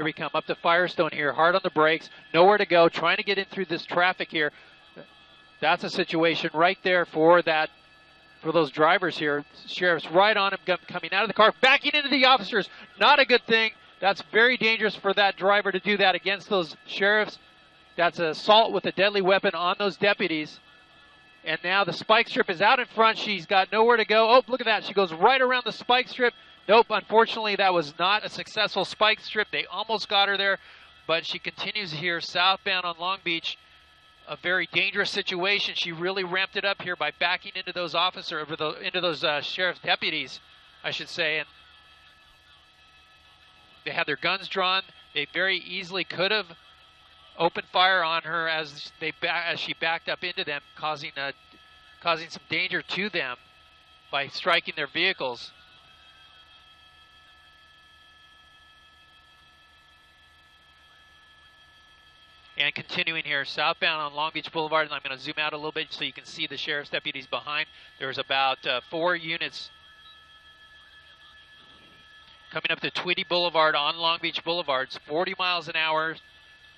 Here we come up to Firestone here, hard on the brakes, nowhere to go, trying to get in through this traffic here. That's a situation right there for those drivers here. Sheriff's right on him, coming out of the car, backing into the officers. Not a good thing. That's very dangerous for that driver to do that against those sheriffs. That's an assault with a deadly weapon on those deputies. And now the spike strip is out in front. She's got nowhere to go. Oh, look at that. She goes right around the spike strip. Nope, unfortunately, that was not a successful spike strip. They almost got her there, but she continues here southbound on Long Beach. A very dangerous situation. She really ramped it up here by backing into those into those sheriff's deputies, I should say. And they had their guns drawn. They very easily could have opened fire on her as she backed up into them, causing some danger to them by striking their vehicles. And continuing here, southbound on Long Beach Boulevard, and I'm going to zoom out a little bit so you can see the sheriff's deputies behind. There's about 4 units coming up to Tweedy Boulevard on Long Beach Boulevard. It's 40 miles an hour.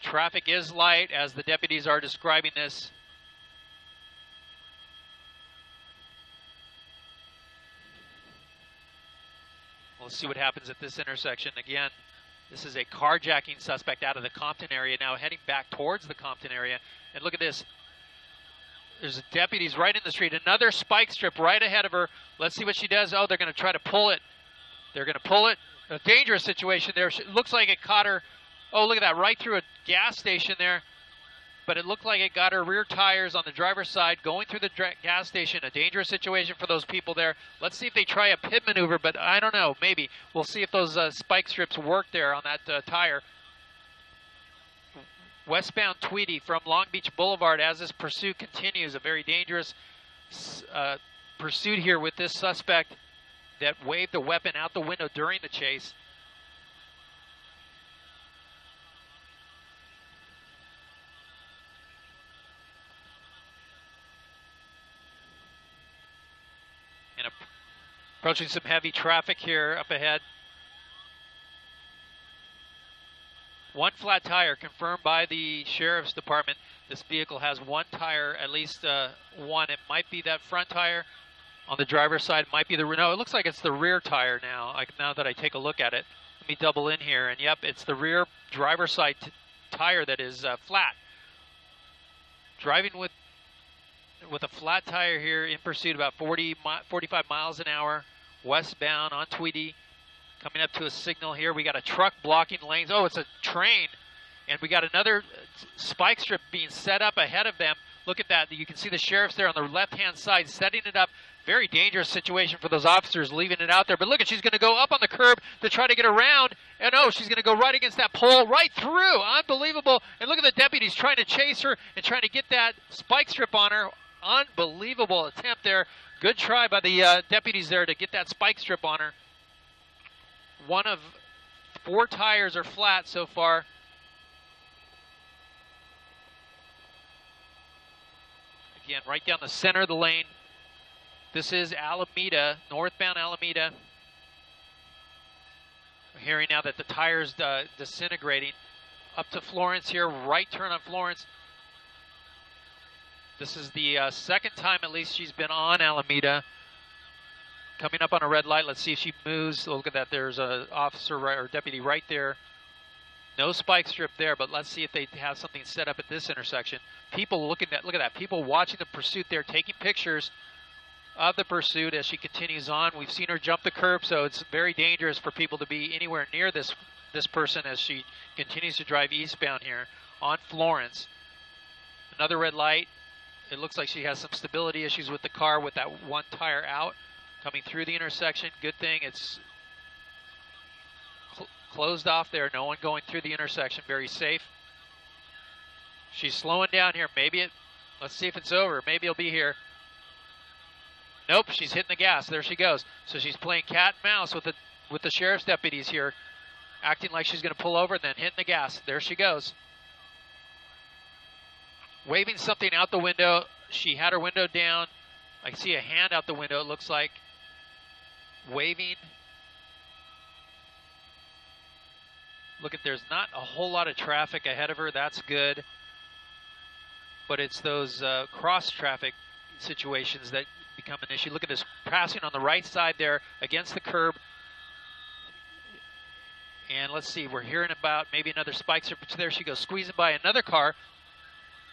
Traffic is light as the deputies are describing this. Let's see what happens at this intersection. Again, this is a carjacking suspect out of the Compton area, now heading back towards the Compton area. And look at this. There's deputies right in the street. Another spike strip right ahead of her. Let's see what she does. Oh, they're going to try to pull it. They're going to pull it. A dangerous situation there. It looks like it caught her. Oh, look at that. Right through a gas station there. But it looked like it got her rear tires on the driver's side going through the gas station. A dangerous situation for those people there. Let's see if they try a pit maneuver, but I don't know. Maybe. We'll see if those spike strips work there on that tire. Westbound Tweedy from Long Beach Boulevard as this pursuit continues. A very dangerous pursuit here with this suspect that waved the weapon out the window during the chase. And approaching some heavy traffic here up ahead. One flat tire confirmed by the sheriff's department. This vehicle has one tire, at least one. It might be that front tire on the driver's side. It might be no, it looks like it's the rear tire now. Now that I take a look at it, let me double in here. And yep, it's the rear driver's side tire that is flat. Driving with a flat tire here in pursuit, about 45 miles an hour, westbound on Tweedy. Coming up to a signal here. We got a truck blocking lanes. Oh, it's a train. And we got another spike strip being set up ahead of them. Look at that. You can see the sheriff's there on the left-hand side setting it up. Very dangerous situation for those officers leaving it out there. But look at, she's going to go up on the curb to try to get around. And oh, she's going to go right against that pole, right through. Unbelievable. And look at the deputies trying to chase her and trying to get that spike strip on her. Unbelievable attempt there. Good try by the deputies there to get that spike strip on her. One of 4 tires are flat so far. Again, right down the center of the lane. This is Alameda, northbound Alameda. We're hearing now that the tire's disintegrating. Up to Florence here, right turn on Florence. This is the second time at least she's been on Alameda. Coming up on a red light. Let's see if she moves. Look at that. There's an officer or deputy right there. No spike strip there, but let's see if they have something set up at this intersection. People looking at, look at that. People watching the pursuit there, taking pictures of the pursuit as she continues on. We've seen her jump the curb, so it's very dangerous for people to be anywhere near this person as she continues to drive eastbound here on Florence. Another red light. It looks like she has some stability issues with the car with that one tire out. Coming through the intersection, good thing it's closed off there. No one going through the intersection, very safe. She's slowing down here. Let's see if it's over. Maybe it'll be here. Nope, she's hitting the gas. There she goes. So she's playing cat and mouse with the sheriff's deputies here, acting like she's going to pull over and then hitting the gas. There she goes. Waving something out the window. She had her window down. I see a hand out the window, it looks like. Waving. Look at, there's not a whole lot of traffic ahead of her. That's good. But it's those cross traffic situations that become an issue. Look at this passing on the right side there against the curb. And let's see, we're hearing about maybe another spike strip. There she goes, squeezing by another car.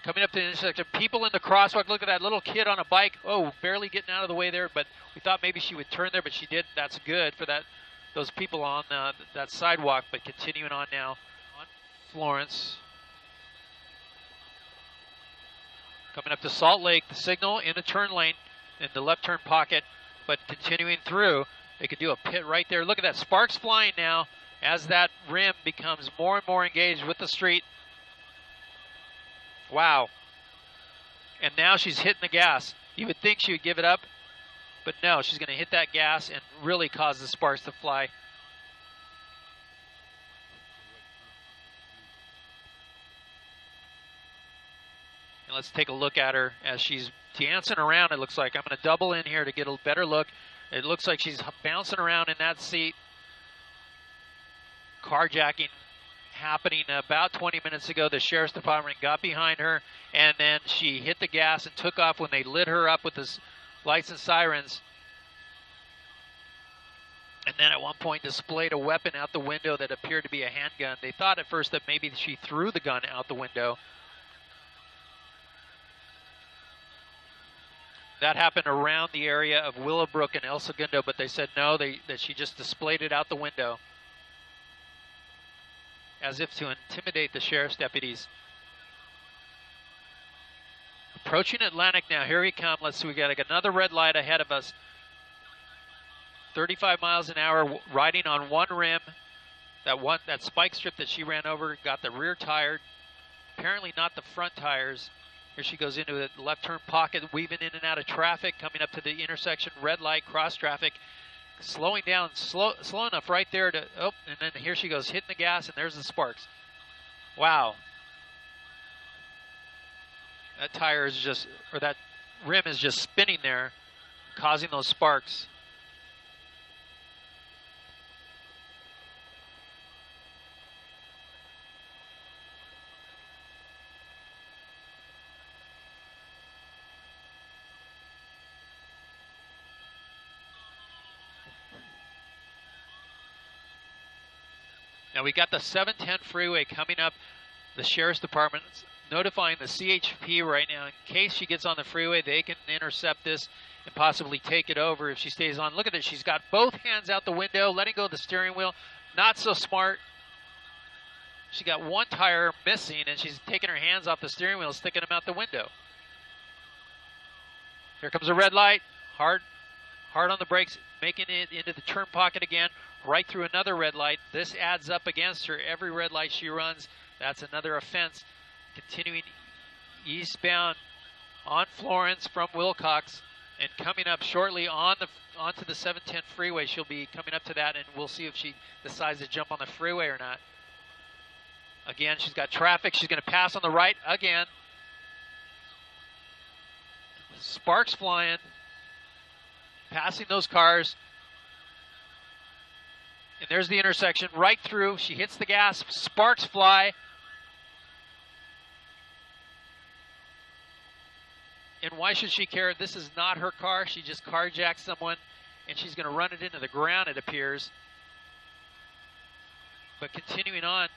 Coming up to the intersection, people in the crosswalk. Look at that little kid on a bike. Oh, barely getting out of the way there, but we thought maybe she would turn there, but she didn't. That's good for those people on that sidewalk. But continuing on now on Florence. Coming up to Salt Lake, the signal in the turn lane, in the left turn pocket, but continuing through. They could do a pit right there. Look at that, sparks flying now as that rim becomes more and more engaged with the street. Wow. And now she's hitting the gas. You would think she would give it up, but no, she's going to hit that gas and really cause the sparks to fly. And let's take a look at her as she's dancing around. It looks like I'm going to double in here to get a better look. It looks like she's bouncing around in that seat. Carjacking happening about 20 minutes ago. The sheriff's department got behind her, and then she hit the gas and took off when they lit her up with the lights and sirens. And then at one point displayed a weapon out the window that appeared to be a handgun. They thought at first that maybe she threw the gun out the window. That happened around the area of Willowbrook and El Segundo, but they said no, that she just displayed it out the window, as if to intimidate the sheriff's deputies. Approaching Atlantic now. Here we come. Let's see. We got another red light ahead of us. 35 miles an hour, riding on one rim. That spike strip that she ran over got the rear tire. Apparently not the front tires. Here she goes into the left turn pocket, weaving in and out of traffic, coming up to the intersection, red light, cross traffic. Slowing down, slow enough right there to, oh, and then here she goes, hitting the gas, and there's the sparks. Wow. That tire is just, or that rim is just spinning there, causing those sparks. Now we got the 710 freeway coming up. The sheriff's department notifying the CHP right now in case she gets on the freeway, they can intercept this and possibly take it over if she stays on. Look at this. She's got both hands out the window, letting go of the steering wheel. Not so smart. She got one tire missing, and she's taking her hands off the steering wheel, sticking them out the window. Here comes a red light. Hard on the brakes, making it into the turn pocket again. Right through another red light. This adds up against her. Every red light she runs, that's another offense. Continuing eastbound on Florence from Wilcox, and coming up shortly onto the 710 freeway. She'll be coming up to that, and we'll see if she decides to jump on the freeway or not. Again, she's got traffic. She's going to pass on the right again. Sparks flying, passing those cars. And there's the intersection right through. She hits the gas, sparks fly. And why should she care? This is not her car. She just carjacked someone, and she's going to run it into the ground, it appears. But continuing on.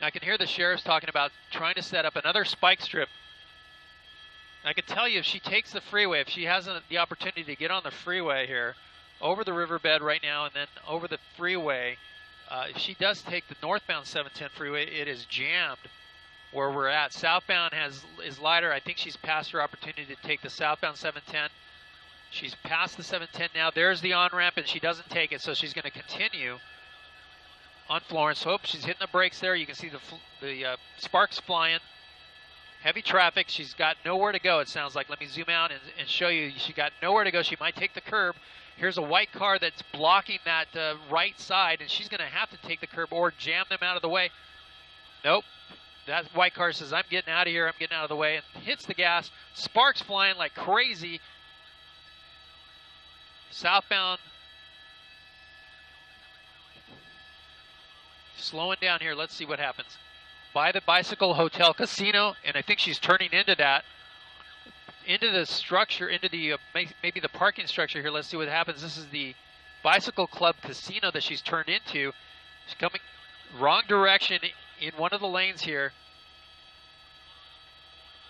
I can hear the sheriff's talking about trying to set up another spike strip. I can tell you, if she takes the freeway, if she has the opportunity to get on the freeway here, over the riverbed right now and then over the freeway, if she does take the northbound 710 freeway, it is jammed where we're at. Southbound is lighter. I think she's past her opportunity to take the southbound 710. She's past the 710 now. There's the on-ramp, and she doesn't take it, so she's going to continue on Florence. Hope she's hitting the brakes there. You can see the sparks flying. Heavy traffic. She's got nowhere to go, it sounds like. Let me zoom out and show you. She got nowhere to go. She might take the curb. Here's a white car that's blocking that right side, and she's going to have to take the curb or jam them out of the way. Nope. That white car says, I'm getting out of here. I'm getting out of the way, and hits the gas. Sparks flying like crazy. Southbound slowing down here. Let's see what happens. By the Bicycle Hotel Casino, and I think she's turning into that, into the structure, into the maybe the parking structure here. Let's see what happens. This is the Bicycle Club Casino that she's turned into. She's coming wrong direction in one of the lanes here.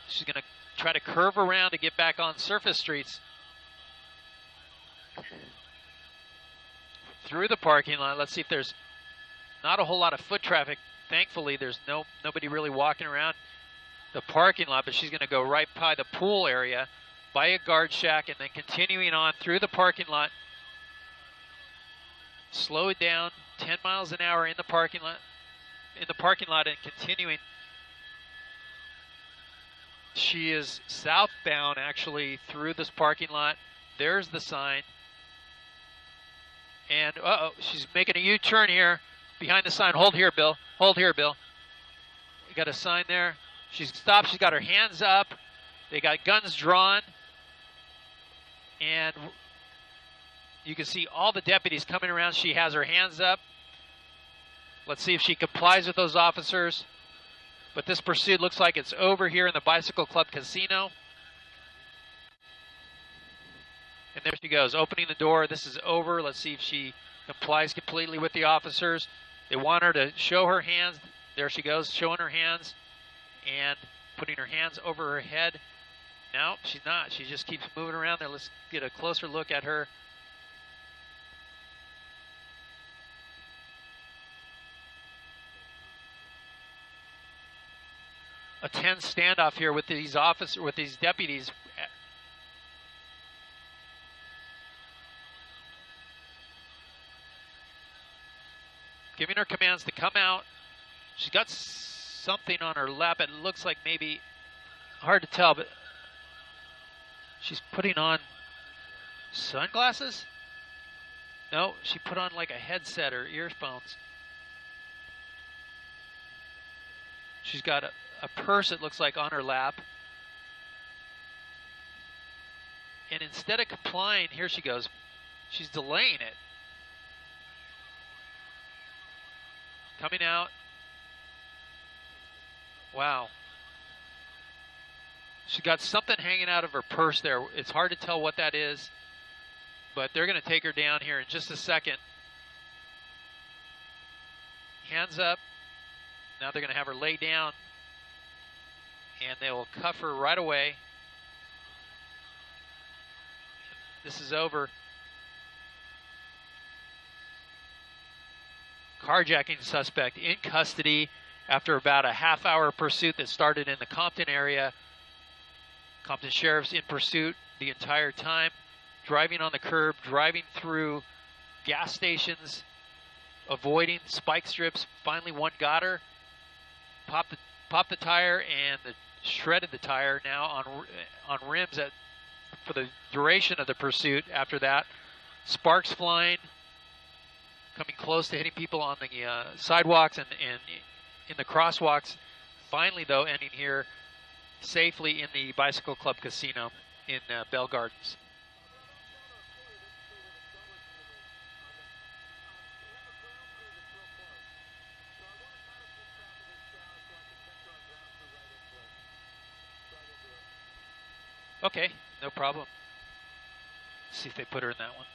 She's going to try to curve around to get back on surface streets. Through the parking lot. Let's see if there's not a whole lot of foot traffic. Thankfully, there's nobody really walking around the parking lot, but she's going to go right by the pool area, by a guard shack, and then continuing on through the parking lot. Slow it down, 10 miles an hour in the parking lot, and continuing. She is southbound, actually, through this parking lot. There's the sign. And, she's making a U-turn here behind the sign. Hold here, Bill. Hold here, Bill. You got a sign there. She's stopped. She's got her hands up. They got guns drawn. And you can see all the deputies coming around. She has her hands up. Let's see if she complies with those officers. But this pursuit looks like it's over here in the Bicycle Club Casino. And there she goes, opening the door. This is over. Let's see if she complies completely with the officers. They want her to show her hands. There she goes, showing her hands and putting her hands over her head. No, she's not. She just keeps moving around there. Let's get a closer look at her. A tense standoff here with these deputies. Giving her commands to come out. She's got something on her lap. It looks like maybe, hard to tell, but she's putting on sunglasses? No, she put on like a headset or earphones. She's got a purse, it looks like, on her lap. And instead of complying, here she goes. She's delaying it. Coming out. Wow. She got something hanging out of her purse there. It's hard to tell what that is, but they're going to take her down here in just a second. Hands up. Now they're going to have her lay down, and they will cuff her right away. This is over. Carjacking suspect in custody after about a half-hour pursuit that started in the Compton area. Compton Sheriff's in pursuit the entire time, driving on the curb, driving through gas stations, avoiding spike strips. Finally, one got her, popped the tire, and shredded the tire now on rims for the duration of the pursuit. After that, sparks flying, coming close to hitting people on the sidewalks and in the crosswalks. Finally, though, ending here safely in the Bicycle Club Casino in Bell Gardens. Okay, no problem. Let's see if they put her in that one.